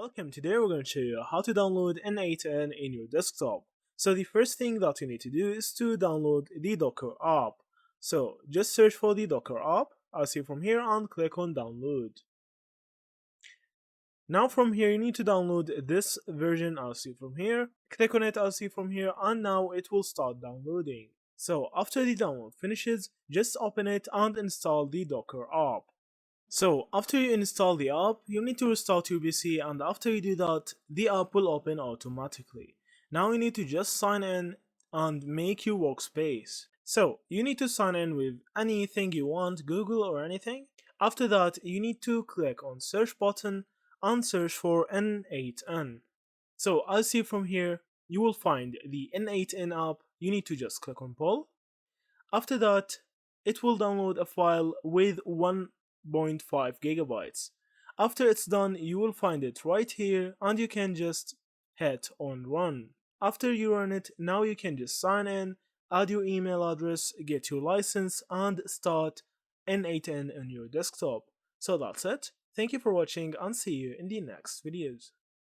welcome. Today we're going to show you how to download N8N in your desktop. So the first thing that you need to do is to download the Docker app. So just search for the Docker app, as you from here, and click on download. Now from here you need to download this version, as you from here. Click on it, as you from here, and now it will start downloading. So after the download finishes, just open it and install the Docker app. So after you install the app, you need to restart your PC, and after you do that, the app will open automatically. Now you need to just sign in and make your workspace. So you need to sign in with anything you want, Google or anything. After that, you need to click on search button and search for N8N. So as you from here, you will find the N8N app. You need to just click on pull. After that, it will download a file with 1.5 gigabytes. After it's done, you will find it right here and you can just hit on run. After you run it, now you can just sign in, add your email address, get your license, and start N8N on your desktop. So that's it. Thank you for watching and see you in the next videos.